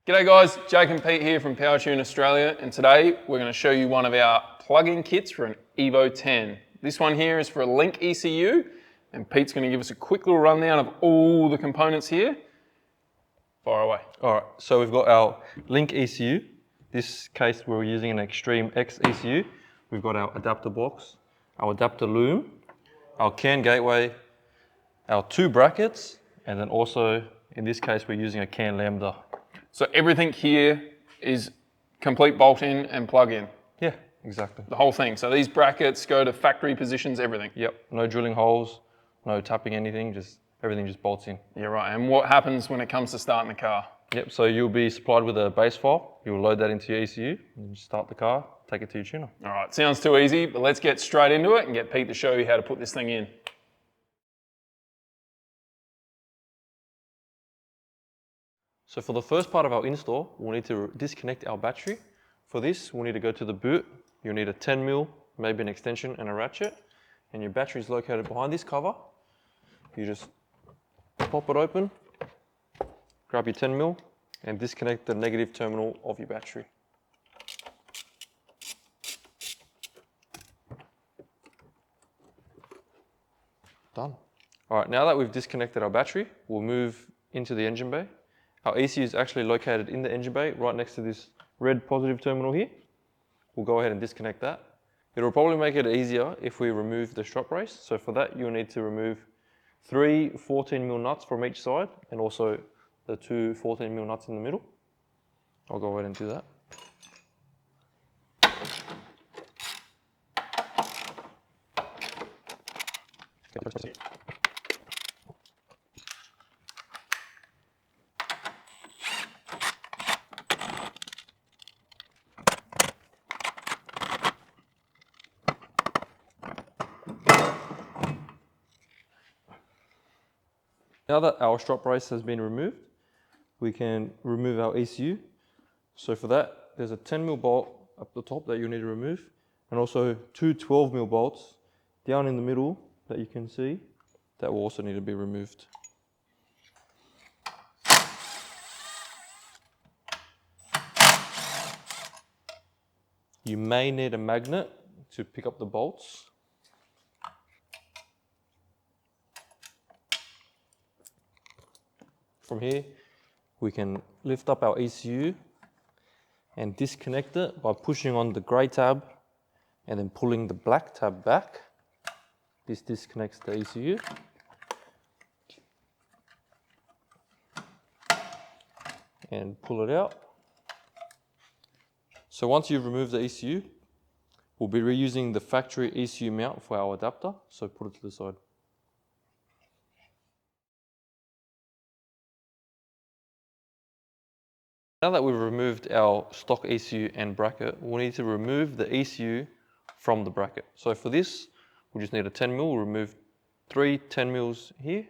G'day guys, Jake and Pete here from Powertune Australia, and today we're going to show you one of our plug-in kits for an EVO-10. This one here is for a LINK ECU, and Pete's going to give us a quick little rundown of all the components here. Fire away. Alright, so we've got our LINK ECU. This case we're using an Extreme X ECU. We've got our adapter box, our Adapter Loom, our CAN gateway, our two brackets, and then also in this case we're using a CAN Lambda. So everything here is complete bolt-in and plug-in. Yeah, exactly. The whole thing. So these brackets go to factory positions, everything. Yep, no drilling holes, no tapping anything, everything just bolts in. Yeah, right. And what happens when it comes to starting the car? Yep, so you'll be supplied with a base file. You'll load that into your ECU, and just start the car, take it to your tuner. All right, sounds too easy, but let's get straight into it and get Pete to show you how to put this thing in. So for the first part of our install, we'll need to disconnect our battery. For this, we'll need to go to the boot. You'll need a 10mm, maybe an extension and a ratchet. And your battery is located behind this cover. You just pop it open, grab your 10mm, and disconnect the negative terminal of your battery. Done. All right, now that we've disconnected our battery, we'll move into the engine bay. Our ECU is actually located in the engine bay, right next to this red positive terminal here. We'll go ahead and disconnect that. It'll probably make it easier if we remove the strut brace. So for that, you'll need to remove 3 14mm nuts from each side, and also the 2 14mm nuts in the middle. I'll go ahead and do that. Now that our strut brace has been removed, we can remove our ECU. So for that, there's a 10mm bolt up the top that you need to remove, and also 2 12mm bolts down in the middle that you can see that will also need to be removed. You may need a magnet to pick up the bolts. From here, we can lift up our ECU and disconnect it by pushing on the grey tab and then pulling the black tab back. This disconnects the ECU. And pull it out. So once you've removed the ECU, we'll be reusing the factory ECU mount for our adapter, so put it to the side. Now that we've removed our stock ECU and bracket, we'll need to remove the ECU from the bracket. So for this, we just need a 10mm. We'll remove 3 10mm here.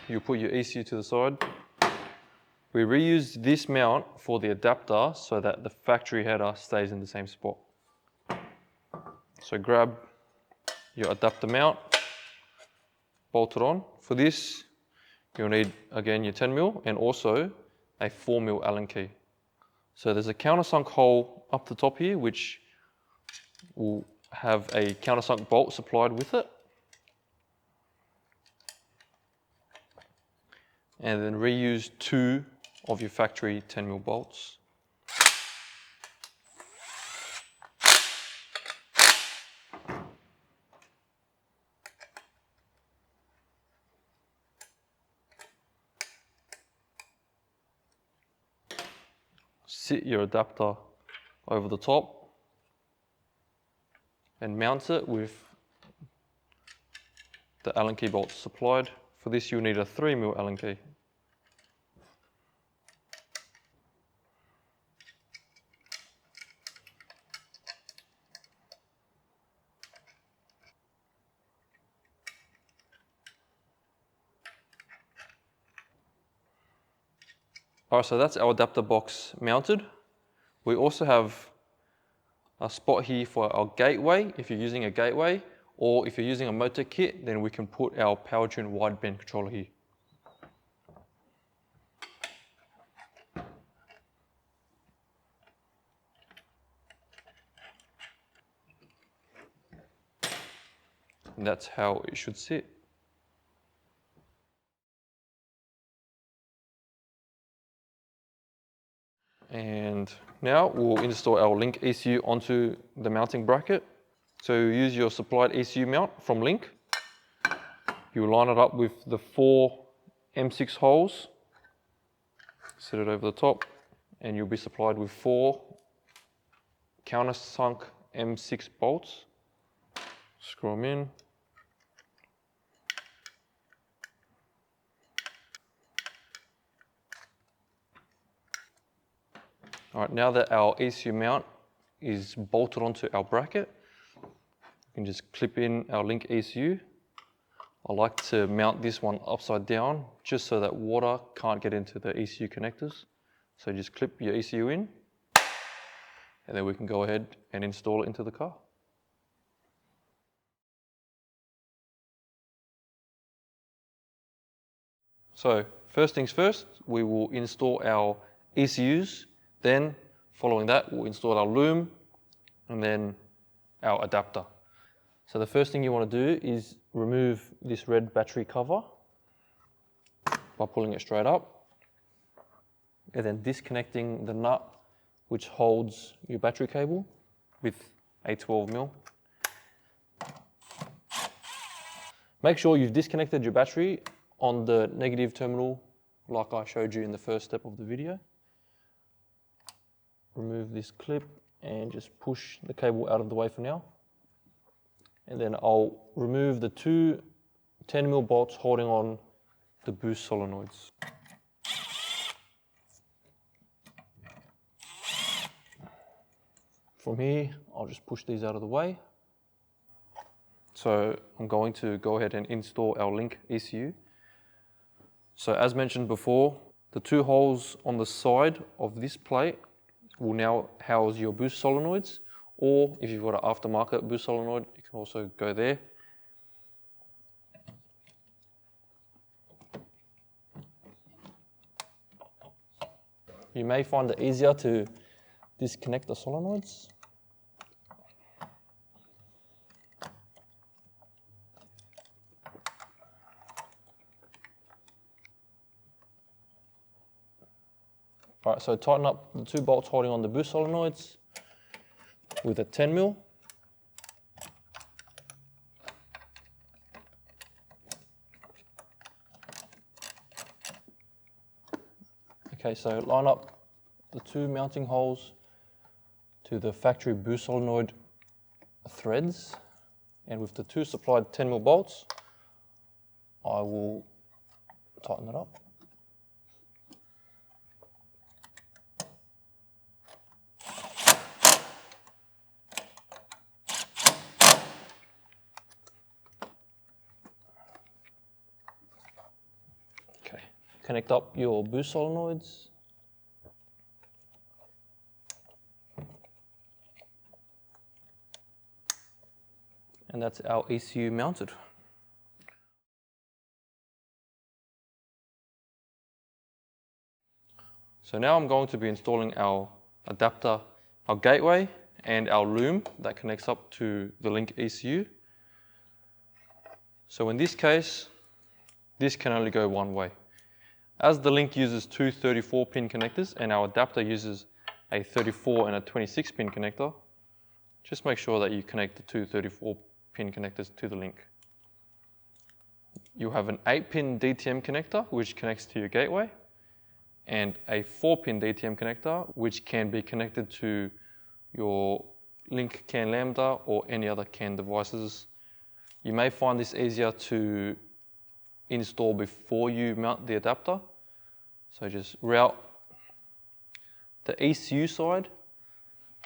You put your ECU to the side. We reuse this mount for the adapter so that the factory header stays in the same spot. So grab your adapter mount, bolt it on. For this, you'll need, again, your 10mm and also a 4mm Allen key. So there's a countersunk hole up the top here, which will have a countersunk bolt supplied with it. And then reuse 2 of your factory 10mm bolts. Sit your adapter over the top and mount it with the Allen key bolts supplied. For this, you'll need a 3mm Allen key. Alright, so that's our adapter box mounted. We also have a spot here for our gateway, if you're using a gateway, Or if you're using a MoTeC kit, then we can put our Powertune Wideband controller here. And that's how it should sit. And now we'll install our LINK ECU onto the mounting bracket. So use your supplied ECU mount from LINK. You line it up with the 4 M6 holes, set it over the top, and you'll be supplied with 4 countersunk M6 bolts. Screw them in. All right, now that our ECU mount is bolted onto our bracket, we can just clip in our LINK ECU. I like to mount this one upside down just so that water can't get into the ECU connectors. So just clip your ECU in, and then we can go ahead and install it into the car. So first things first, we will install our ECUs. Then, following that, we'll install our loom and then our adapter. So the first thing you want to do is remove this red battery cover by pulling it straight up, and then disconnecting the nut which holds your battery cable with a 12mm. Make sure you've disconnected your battery on the negative terminal like I showed you in the first step of the video. Remove this clip and just push the cable out of the way for now. And then I'll remove the 2 10mm bolts holding on the Boost Solenoids. From here, I'll just push these out of the way. So I'm going to go ahead and install our LINK ECU. So as mentioned before, the 2 holes on the side of this plate will now house your Boost Solenoids, or if you've got an aftermarket Boost Solenoid, you can also go there. You may find it easier to disconnect the solenoids. All right, so tighten up the 2 bolts holding on the Boost Solenoids with a 10mm. Okay, so line up the 2 mounting holes to the factory Boost Solenoid threads, and with the 2 supplied 10mm bolts, I will tighten it up. Connect up your Boost Solenoids. And that's our ECU mounted. So now I'm going to be installing our adapter, our gateway, and our loom that connects up to the LINK ECU. So in this case, this can only go one way. As the LINK uses 2 34-pin connectors and our adapter uses a 34 and a 26-pin connector, just make sure that you connect the 2 34-pin connectors to the LINK. You have an 8-pin DTM connector which connects to your gateway, and a 4-pin DTM connector which can be connected to your LINK CAN Lambda or any other CAN devices. You may find this easier to install before you mount the adapter. So just route the ECU side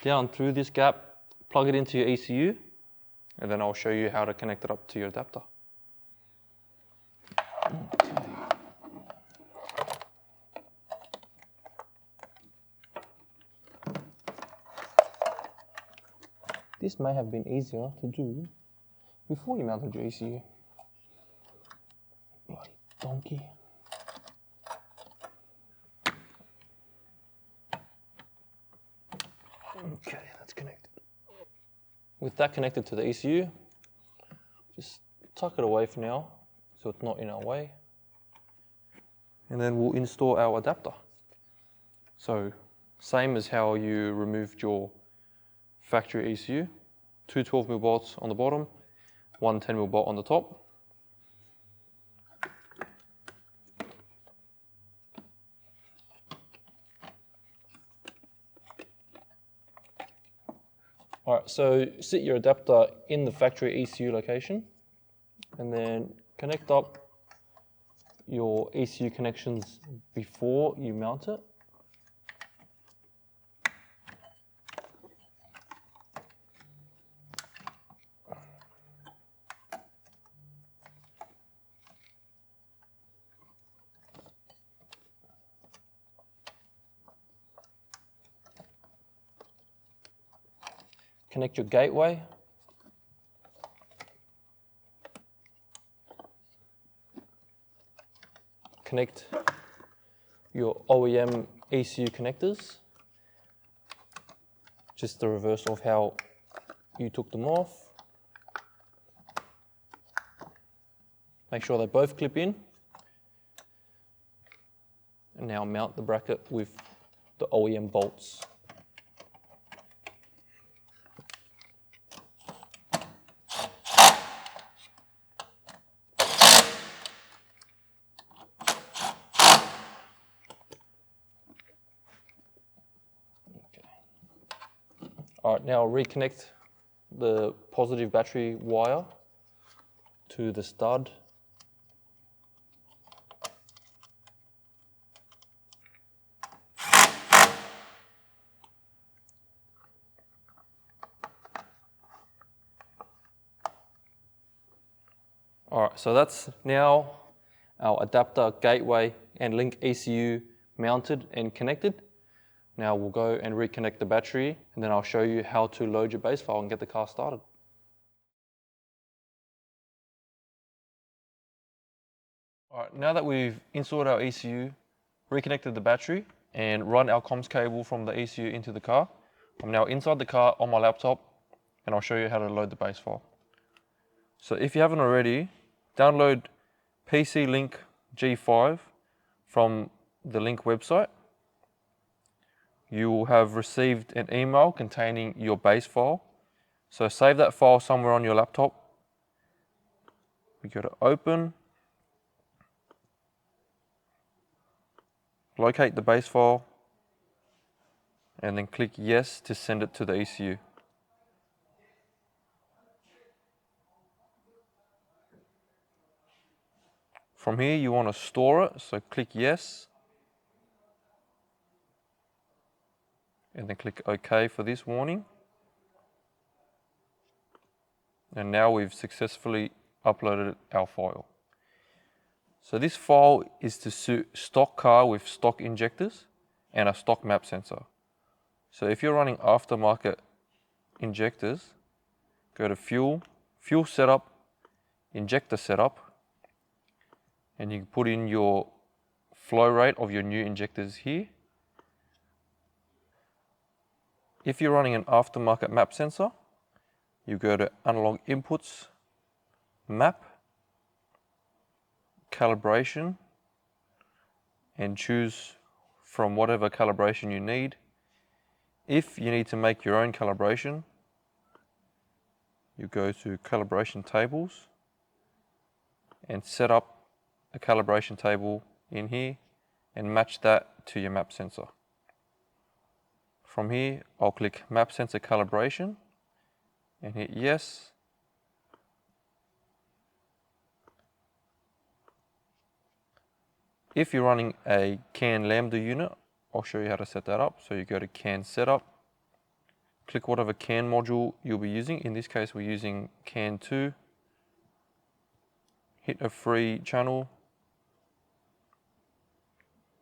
down through this gap, plug it into your ECU, and then I'll show you how to connect it up to your adapter. This may have been easier to do before you mounted your ECU. Bloody donkey. Okay, that's connected. With that connected to the ECU, just tuck it away for now so it's not in our way. And then we'll install our adapter. So, same as how you removed your factory ECU, two 12mm bolts on the bottom, one 10mm bolt on the top. Alright, so sit your adapter in the factory ECU location and then connect up your ECU connections before you mount it. Connect your gateway. Connect your OEM ECU connectors. Just the reverse of how you took them off. Make sure they both clip in. And now mount the bracket with the OEM bolts. Alright, now reconnect the positive battery wire to the stud. Alright, so that's now our adapter, gateway and link ECU mounted and connected. Now we'll go and reconnect the battery and then I'll show you how to load your base file and get the car started. Alright, now that we've installed our ECU, reconnected the battery and run our comms cable from the ECU into the car, I'm now inside the car on my laptop and I'll show you how to load the base file. So if you haven't already, download PC Link G5 from the Link website. You will have received an email containing your base file. So save that file somewhere on your laptop. We go to open, locate the base file, and then click yes to send it to the ECU. From here you want to store it, so click yes. And then click OK for this warning. And now we've successfully uploaded our file. So this file is to suit stock car with stock injectors and a stock map sensor. So if you're running aftermarket injectors, go to fuel, fuel setup, injector setup, and you can put in your flow rate of your new injectors here. If you're running an aftermarket map sensor, you go to analog inputs, map, calibration, and choose from whatever calibration you need. If you need to make your own calibration, you go to calibration tables and set up a calibration table in here and match that to your map sensor. From here, I'll click Map Sensor Calibration and hit yes. If you're running a CAN Lambda unit, I'll show you how to set that up. So you go to CAN Setup, click whatever CAN module you'll be using. In this case, we're using CAN 2. Hit a free channel,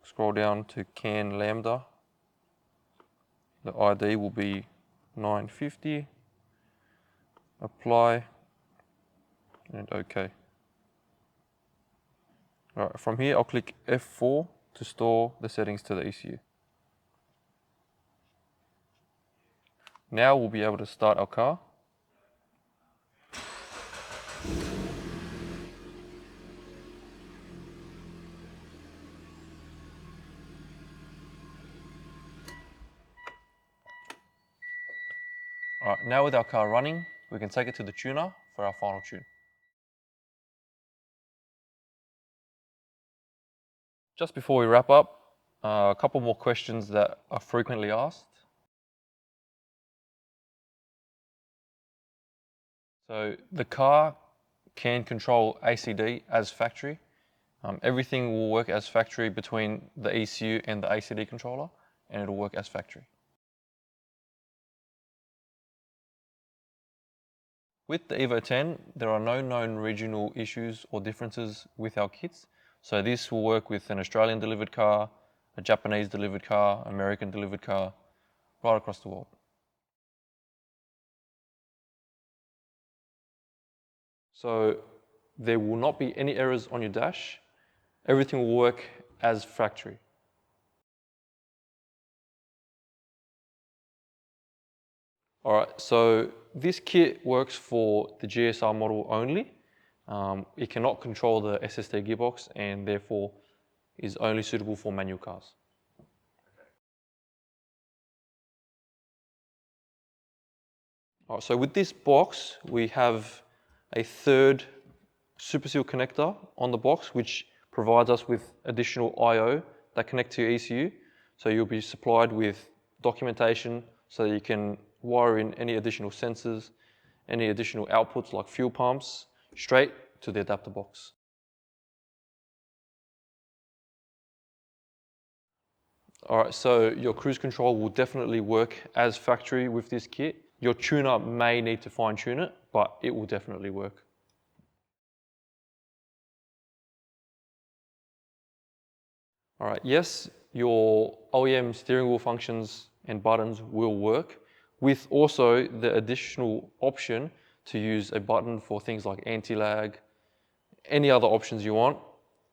scroll down to CAN Lambda. The ID will be 950. Apply. and OK. All right, from here I'll click F4 to store the settings to the ECU. Now we'll be able to start our car. All right, now with our car running, we can take it to the tuner for our final tune. Just before we wrap up, a couple more questions that are frequently asked. So the car can control ACD as factory. Everything will work as factory between the ECU and the ACD controller, and it'll work as factory. With the EVO-10, there are no known regional issues or differences with our kits. So this will work with an Australian delivered car, a Japanese delivered car, American delivered car, right across the world. So there will not be any errors on your dash. Everything will work as factory. All right, so this kit works for the GSR model only. It cannot control the SSD gearbox and therefore is only suitable for manual cars. All right, so with this box, we have a third super seal connector on the box, which provides us with additional I/O that connect to your ECU. So you'll be supplied with documentation so that you can wire in any additional sensors, any additional outputs like fuel pumps, straight to the adapter box. All right, so your cruise control will definitely work as factory with this kit. Your tuner may need to fine tune it, but it will definitely work. All right, yes, your OEM steering wheel functions and buttons will work, with also the additional option to use a button for things like anti-lag, any other options you want,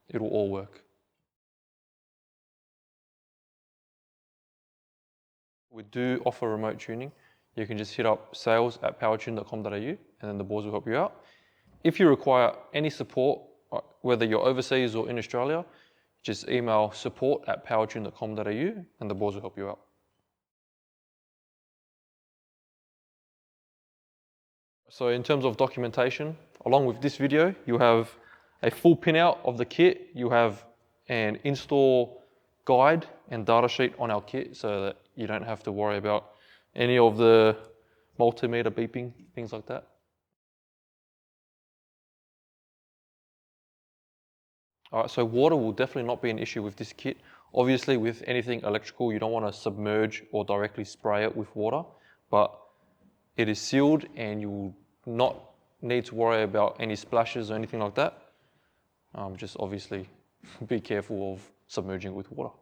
it will all work. We do offer remote tuning. You can just hit up sales@powertune.com.au and then the boys will help you out. If you require any support, whether you're overseas or in Australia, just email support@powertune.com.au and the boys will help you out. So in terms of documentation, along with this video, you have a full pinout of the kit. You have an install guide and data sheet on our kit so that you don't have to worry about any of the multimeter beeping, things like that. All right, so water will definitely not be an issue with this kit. Obviously, with anything electrical, you don't want to submerge or directly spray it with water, but it is sealed and you will not need to worry about any splashes or anything like that. Just obviously be careful of submerging it with water.